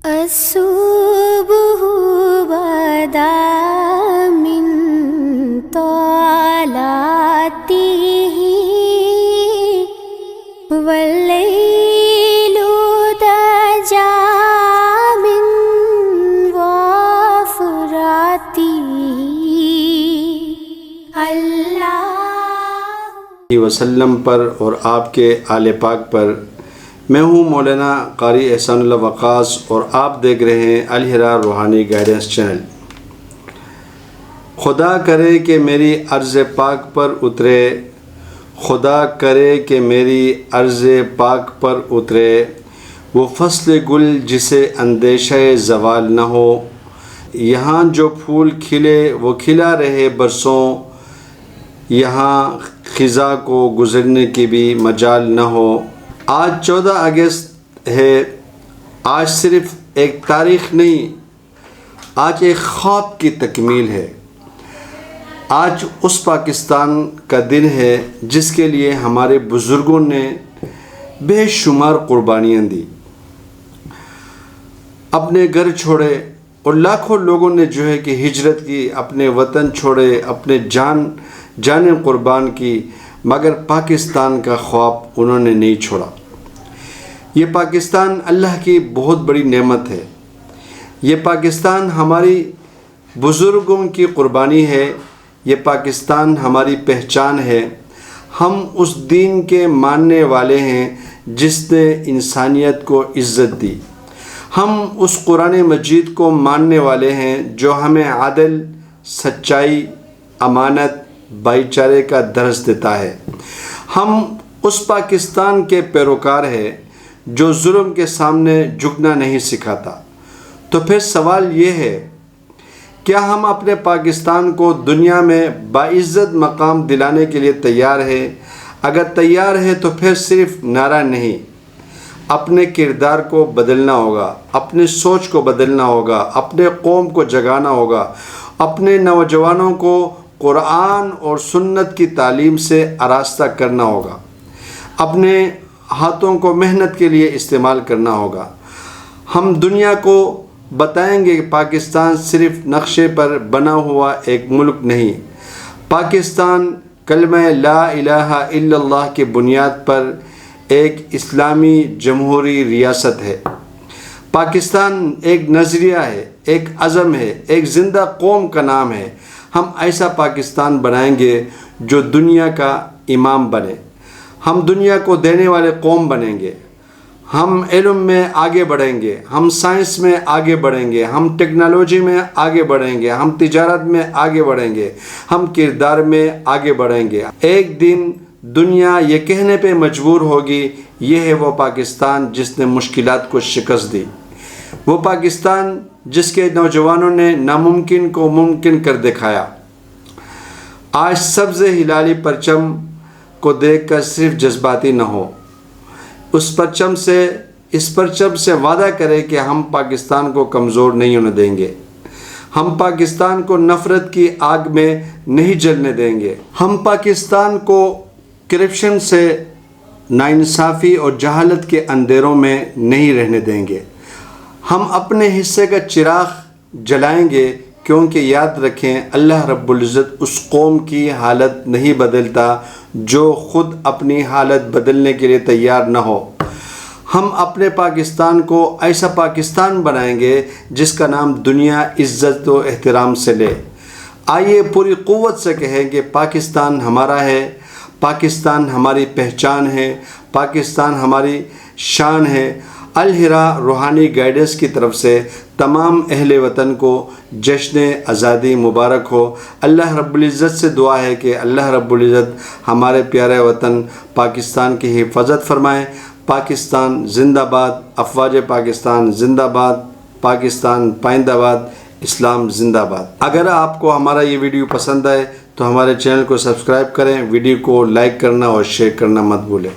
الصبح بدا من طلعته والليل دجى من وفراته اللہ وسلم پر اور آپ کے آل پاک پر۔ میں ہوں مولانا قاری احسان اللہ وقاص اور آپ دیکھ رہے ہیں الہرا روحانی گائیڈنس چینل۔ خدا کرے کہ میری عرض پاک پر اترے، خدا کرے کہ میری عرض پاک پر اترے، وہ فصل گل جسے اندیشہ زوال نہ ہو، یہاں جو پھول کھلے وہ کھلا رہے برسوں، یہاں خزاں کو گزرنے کی بھی مجال نہ ہو۔ آج 14 اگست ہے، آج صرف ایک تاریخ نہیں، آج ایک خواب کی تکمیل ہے۔ آج اس پاکستان کا دن ہے جس کے لیے ہمارے بزرگوں نے بے شمار قربانیاں دی، اپنے گھر چھوڑے، اور لاکھوں لوگوں نے جو ہے کہ ہجرت کی، اپنے وطن چھوڑے، اپنے جانیں قربان کی، مگر پاکستان کا خواب انہوں نے نہیں چھوڑا۔ یہ پاکستان اللہ کی بہت بڑی نعمت ہے، یہ پاکستان ہماری بزرگوں کی قربانی ہے، یہ پاکستان ہماری پہچان ہے۔ ہم اس دین کے ماننے والے ہیں جس نے انسانیت کو عزت دی، ہم اس قرآن مجید کو ماننے والے ہیں جو ہمیں عدل، سچائی، امانت، بھائی چارے کا درس دیتا ہے۔ ہم اس پاکستان کے پیروکار ہیں جو ظلم کے سامنے جھکنا نہیں سکھاتا۔ تو پھر سوال یہ ہے، کیا ہم اپنے پاکستان کو دنیا میں باعزت مقام دلانے کے لیے تیار ہیں؟ اگر تیار ہے تو پھر صرف نعرہ نہیں، اپنے کردار کو بدلنا ہوگا، اپنی سوچ کو بدلنا ہوگا، اپنے قوم کو جگانا ہوگا، اپنے نوجوانوں کو قرآن اور سنت کی تعلیم سے آراستہ کرنا ہوگا، اپنے ہاتھوں کو محنت کے لیے استعمال کرنا ہوگا۔ ہم دنیا کو بتائیں گے کہ پاکستان صرف نقشے پر بنا ہوا ایک ملک نہیں، پاکستان کلمہ لا الہ الا اللہ کی بنیاد پر ایک اسلامی جمہوری ریاست ہے۔ پاکستان ایک نظریہ ہے، ایک عزم ہے، ایک زندہ قوم کا نام ہے۔ ہم ایسا پاکستان بنائیں گے جو دنیا کا امام بنے، ہم دنیا کو دینے والے قوم بنیں گے، ہم علم میں آگے بڑھیں گے، ہم سائنس میں آگے بڑھیں گے، ہم ٹیکنالوجی میں آگے بڑھیں گے، ہم تجارت میں آگے بڑھیں گے، ہم کردار میں آگے بڑھیں گے۔ ایک دن دنیا یہ کہنے پہ مجبور ہوگی، یہ ہے وہ پاکستان جس نے مشکلات کو شکست دی، وہ پاکستان جس کے نوجوانوں نے ناممکن کو ممکن کر دکھایا۔ آج سبز ہلالی پرچم کو دیکھ کر صرف جذباتی نہ ہو، اس پرچم سے وعدہ کرے کہ ہم پاکستان کو کمزور نہیں ہونے دیں گے، ہم پاکستان کو نفرت کی آگ میں نہیں جلنے دیں گے، ہم پاکستان کو کرپشن سے، ناانصافی اور جہالت کے اندھیروں میں نہیں رہنے دیں گے۔ ہم اپنے حصے کا چراغ جلائیں گے، کیونکہ یاد رکھیں اللہ رب العزت اس قوم کی حالت نہیں بدلتا جو خود اپنی حالت بدلنے کے لیے تیار نہ ہو۔ ہم اپنے پاکستان کو ایسا پاکستان بنائیں گے جس کا نام دنیا عزت و احترام سے لے۔ آئیے پوری قوت سے کہیں کہ پاکستان ہمارا ہے، پاکستان ہماری پہچان ہے، پاکستان ہماری شان ہے۔ الہرا روحانی گائیڈنس کی طرف سے تمام اہل وطن کو جشن آزادی مبارک ہو۔ اللہ رب العزت سے دعا ہے کہ اللہ رب العزت ہمارے پیارے وطن پاکستان کی حفاظت فرمائے۔ پاکستان زندہ باد، افواج پاکستان زندہ باد، پاکستان پائندہ باد، اسلام زندہ باد۔ اگر آپ کو ہمارا یہ ویڈیو پسند آئے تو ہمارے چینل کو سبسکرائب کریں، ویڈیو کو لائک کرنا اور شیئر کرنا مت بھولیں۔